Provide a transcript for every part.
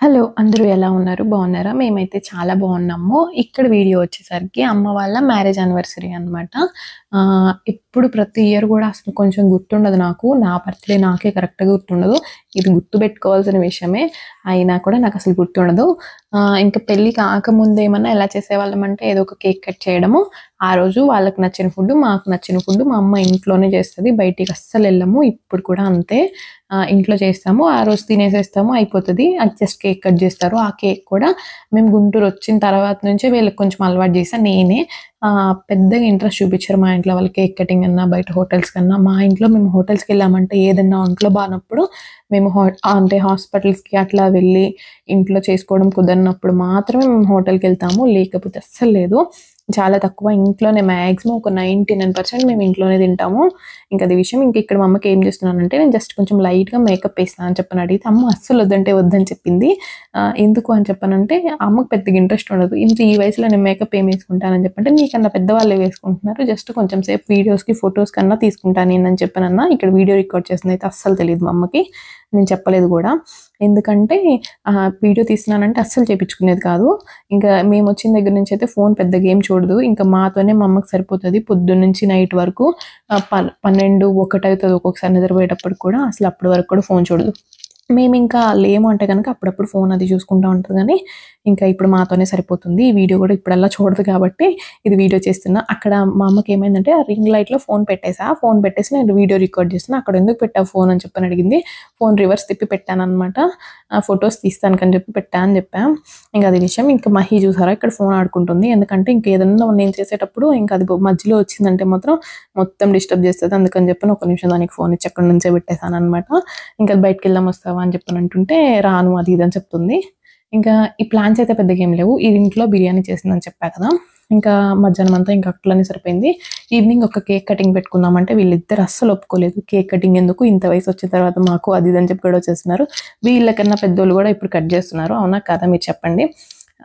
Hello! అందరూ ఎలా ఉన్నారు? బాగున్నారా? మేమైతే చాలా బాగున్నాము. ఇక్కడ వీడియో వచ్చేసరికి అమ్మ వాళ్ళ మ్యారేజ్ యానివర్సరీ అనమాట. ఇప్పుడు ప్రతి ఇయర్ గూడా అసలు కొంచెం గుర్తుండదు నాకు. నా బర్త్‌డే నాకే కరెక్ట్‌గా గుర్తుండదు. ఇది గుర్తుపెట్టుకోవాల్సిన విషయమే. అయినా కూడా నాకసలు గుర్తుండదు. ఇంకా పెళ్లి కాకముందు ఏమన్నా ఎలా చేసేవాళ్ళమంటే ఏదో ఒక కేక్ కట్ చేయడము. ఆ రోజు వాళ్ళకి నచ్చిన ఫుడ్, మాకు నచ్చిన ఫుడ్ మా అమ్మ ఇంట్లోనే చేస్తది. బయటికి అస్సలెళ్ళము. ఇప్పుడు కూడా అంతే. ఇంట్లో చేస్తాము. ఆ రోజు తినేసేస్తాము అయిపోతది. అది జస్ట్ కేక్ కట్ జేస్తారు. ఆ కేక్ కూడా మేము గుంటూరొచ్చిన తర్వాత నుంచే వీళ్ళకి కొంచెం అలవాటు చేశా నేనే. పెద్దగా ఇంట్రెస్ట్ చూపిచ్చరు మా ఇంట్లో వాళ్ళు కేక్ కటింగ్ అన్నా, బయట హోటల్స్ కన్నా. మా ఇంట్లో మేము హోటల్స్‌కెళ్ళామంటే ఏదన్నా ఒంట్లో బానప్పుడు మేము అంటే హాస్పిటల్స్‌కి అట్లా వెళ్ళి ఇంట్లో చేసుకోవడం కుదరనప్పుడు మాత్రమే మేము హోటల్‌కెళ్తాము. లేకపోతే అస్సలు లేదు. చాలా తక్కువ. ఇంట్లోనే మాక్సిమం ఒక 99% మేము ఇంట్లోనే తింటాము. ఇంక అది విషయం. ఇంక ఇక్కడ మా అమ్మకి ఏం చేస్తున్నానంటే నేను జస్ట్ కొంచెం లైట్‌గా మేకప్ ఏస్తా అని చెప్పని అడిగితే అమ్మ అస్సలు వద్దంటే వద్దని చెప్పింది. ఎందుకు అని చెప్పనంటే అమ్మకి పెద్దగా ఇంట్రెస్ట్ ఉండదు. ఇంత ఈ వయసులో నేను మేకప్ ఏం ఏసుకుంటానని చెప్పంటే నీకన్నా పెద్దవాళ్ళే వేసుకుంటున్నారు. జస్ట్ కొంచెం సేపు వీడియోస్‌కి, ఫోటోస్ కన్నా తీసుకుంటా నేనని చెప్పానన్నా. ఇక్కడ వీడియో రికార్డ్ చేసిందయితే అస్సలు తెలీదు మా అమ్మకి. నేను చెప్పలేదు గూడా. ఎందుకంటే వీడియో తీస్తున్నానంటే అస్సలు చేపించుకునేది కాదు. ఇంకా మేమొచ్చిన దగ్గర నుంచయితే ఫోను పెద్దగా ఏం చూడదు. ఇంకా మాతోనే మా అమ్మకి సరిపోతది. పొద్దున్నుంచి నైట్ వరకు 12, 1 అవుతది ఒక్కొక్కసారి నిద్రపోయేటప్పటికి కూడా. అసలు అప్పటి వరకు కూడా ఫోను చూడదు. మేమింకా లేము అంటే గనక అప్పుడప్పుడు ఫోన్ అది చూసుకుంటా ఉంటది గానీ, ఇంకా ఇప్పుడు మాతోనే సరిపోతుంది. ఈ వీడియో గూడా ఇప్పుడల్లా చూడదు కాబట్టి, ఇది వీడియో చేస్తున్నా. అక్కడ మా అమ్మకేమైందంటే, ఆ రింగ్ లైట్‌లో ఫోన్ పెట్టేసా. ఫోన్ పెట్టేసి నేను వీడియో రికార్డ్ చేస్తున్నా. అక్కడ ఎందుకు పెట్టావు ఫోన్ అని చెప్పని అడిగింది. ఫోన్ రివర్స్ తిప్పి పెట్టాననమాట. ఫోటోస్ తీస్తానికని చెప్పి పెట్టా అని చెప్పా. ఇంక అది విషయం. ఇంక మహి చూసారా ఇక్కడ ఫోన్ ఆడుకుంటుంది. ఎందుకంటే ఇంకేదన్నా నేను చేసేటప్పుడు ఇంక అది మధ్యలో వచ్చిందంటే మాత్రం మొత్తం డిస్టర్బ్ చేస్తది. అందుకని చెప్పని ఒక నిమిషం దానికి ఫోన్ ఇచ్చి అక్కడి నుంచే పెట్టేసాననమాట. ఇంకా బయటికెళ్దాం వస్తావా అని చెప్పని అంటుంటే, రాను అది ఇది అని చెప్తుంది. ఇంకా ఈ ప్లాన్స్ అయితే పెద్దగా ఏం లేవు. ఇది ఇంట్లో బిర్యానీ చేసిందని చెప్పా కదా! ఇంకా మధ్యాహ్నం అంతా ఇంకా అట్లనే సరిపోయింది. ఈవినింగ్ ఒక కేక్ కటింగ్ పెట్టుకుందామంటే వీళ్ళిద్దరు అస్సలు ఒప్పుకోలేదు. కేక్ కటింగ్ ఎందుకు ఇంత వయసు వచ్చిన తర్వాత మాకు అది ఇది అని చెప్పి గొడవ చేస్తున్నారు. వీళ్ళకన్నా పెద్దోళ్ళు కూడా ఇప్పుడు కట్ చేస్తున్నారు. అవునా కాదా మీరు చెప్పండి.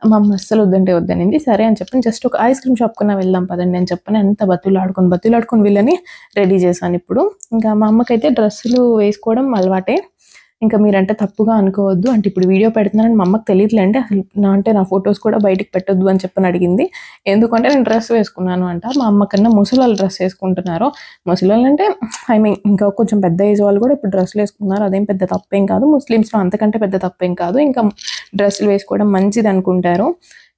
మా అమ్మ అస్సలు వద్దంటే వద్దనింది. సరే అని చెప్పని జస్ట్ ఒక ఐస్ క్రీమ్ షాప్‌కన్నా వెళ్దాం పదండి అని చెప్పని ఎంత బతిలాడుకొని వీళ్ళని రెడీ చేశానిప్పుడు. ఇంకా మా అమ్మకైతే డ్రెస్సులు వేసుకోవడం అలవాటే. ఇంకా మీరంటే తప్పుగా అనుకోవద్దు. అంటే ఇప్పుడు వీడియో పెడుతున్నానని మా అమ్మకి తెలీదులేండి. అసలు నా ఫోటోస్ కూడా బయటికి పెట్టొద్దు అని చెప్పని అడిగింది. ఎందుకంటే నేను డ్రెస్ వేసుకున్నాను అంట. మా అమ్మ కన్నా ముసలోళ్ళు డ్రెస్ ఏసుకుంటున్నారు. ముసలోళ్ళంటే ఐ మీన్ ఇంకా కొంచెం పెద్ద ఏజ్ వాళ్ళు కూడా ఇప్పుడు డ్రెస్సులేసుకుంటున్నారు. అదేం పెద్ద తప్పేం కాదు. ముస్లిమ్స్‌లో అంతకంటే పెద్ద తప్పేం కాదు. ఇంకా డ్రెస్సులు వేసుకోవడం మంచిదనుకుంటారు.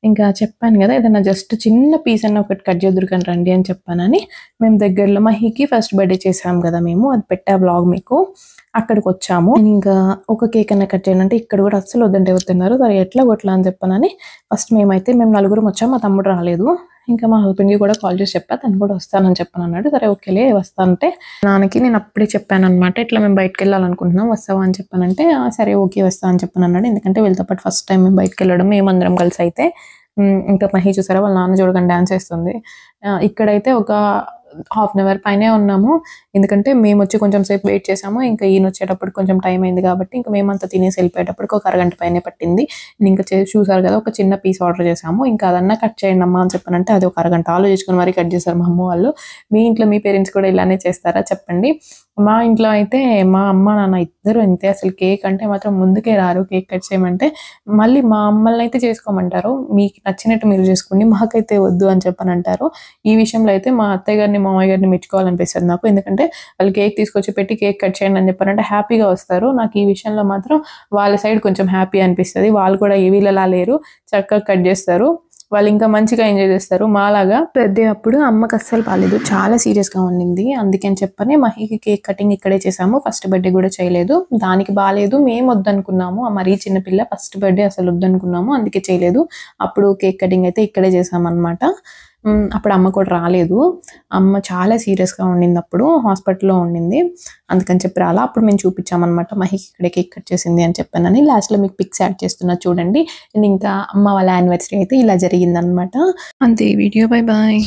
ఇంకా చెప్పాను గదా! ఏదన్నా జస్ట్ చిన్న పీస్ అన్నా ఒకటి కట్ చేద్దురు కానీ రండి అని చెప్పానని, మేము దగ్గరలో మహికి ఫస్ట్ బర్త్‌డే చేసాం గదా మేము. అది పెట్టా వ్లాగ్ మీకు. అక్కడికొచ్చాము. ఇంకా ఒక కేక్ అన్నా కట్ చేయండి అంటే ఇక్కడ గూడా అస్సలు వద్దంటే వద్దన్నారు. సరే ఎట్లాగో అట్లా అని చెప్పనని ఫస్ట్ మేము నలుగురం వచ్చాము. మా తమ్ముడు రాలేదు. ఇంకా మా హస్బెండ్‌కి కూడా కాల్ చేసి చెప్పా. తను కూడా వస్తానని చెప్పనన్నాడు. సరే ఓకేలే వస్తా అంటే, నాన్నకి నేను అప్పుడే చెప్పాననమాట. ఇట్లా మేము బయటికెళ్ళాలనుకుంటున్నాం వస్తావా అని చెప్పానంటే, సరే ఓకే వస్తా అని చెప్పనన్నాడు. ఎందుకంటే వీళ్ళతో పాటు ఫస్ట్ టైమ్ మేము బయటికెళ్ళడం మేమందరం కలిసయితే. ఇంకా మహి చూసారా వాళ్ళ నాన్న చూడగానే డాన్స్ ఏస్తుంది. ఇక్కడైతే ఒక హాఫ్ అన్ అవర్ పైనే ఉన్నాము. ఎందుకంటే మేమొచ్చి కొంచెం సేపు వెయిట్ చేసాము. ఇంకా ఈయనొచ్చేటప్పటికి కొంచెం టైం అయింది కాబట్టి ఇంక మేమంతా తినేసి వెళ్ళిపోయేటప్పటికి ఒక అరగంట పైనే పట్టింది. ఇంకా చూసారు కదా! ఒక చిన్న పీస్ ఆర్డర్ చేసాము. ఇంకా అదన్నా కట్ చేయండమ్మా అని చెప్పానంటే అది ఒక అరగంట ఆలోచించుకొని మరీ కట్ చేశారు మా అమ్మ వాళ్ళు. మీ ఇంట్లో మీ పేరెంట్స్ కూడా ఇలానే చేస్తారా చెప్పండి. మా ఇంట్లో అయితే మా అమ్మ, నాన్న ఇద్దరు ఇంతే అసలు కేక్ అంటే మాత్రం ముందుకే రారు కేక్ కట్ చేయమంటే. మళ్ళీ మా మమ్మల్నయితే చేసుకోమంటారు. మీకు నచ్చినట్టు మీరు చేసుకోండి. మాకైతే వద్దు అని చెప్పనంటారు. ఈ విషయంలో అయితే మా అత్తయ్య గారిని, మామయ్య గారిని మెచ్చుకోవాలనిపిస్తది నాకు. ఎందుకంటే వాళ్ళు కేక్ తీసుకొచ్చి పెట్టి కేక్ కట్ చేయండి అని చెప్పారంటే హ్యాపీగా వస్తారు. నాకు ఈ విషయంలో మాత్రం వాళ్ళ సైడ్ కొంచెం హ్యాపీ అనిపిస్తది. వాళ్ళు కూడా వీళ్ళలా లేరు. చక్కగా కట్ చేస్తారు. వాళ్ళు ఇంకా మంచిగా ఎంజాయ్ చేస్తారు. మాలాగా బర్త్‌డే అప్పుడు అమ్మకి అస్సలు బాలేదు. చాలా సీరియస్‌గా ఉండింది. అందుకని చెప్పని మహికి కేక్ కటింగ్ ఇక్కడే చేసాము. ఫస్ట్ బర్త్‌డే కూడా చేయలేదు. దానికి బాలేదు. మేము వద్దనుకున్నాము. మరీ చిన్న పిల్ల ఫస్ట్ బర్త్‌డే అసలు వద్దనుకున్నాము. అందుకే చేయలేదు. అప్పుడు కేక్ కటింగ్ అయితే ఇక్కడే చేసామన్నమాట. అప్పుడు అమ్మ కూడా రాలేదు. అమ్మ చాలా సీరియస్‌గా ఉండిందప్పుడు. హాస్పిటల్‌లో ఉండింది. అందుకని చెప్పి రాలా. అప్పుడు మేము చూపించామన్నమాట. మహికి ఇక్కడే కేక్ కట్ చేసింది అని చెప్పానని. లాస్ట్‌లో మీకు పిక్స్ యాడ్ చేస్తున్నా చూడండి. ఇంకా అమ్మ వాళ్ళ యానివర్సరీ అయితే ఇలా జరిగిందనమాట. అంతే ఈ వీడియో. Bye bye.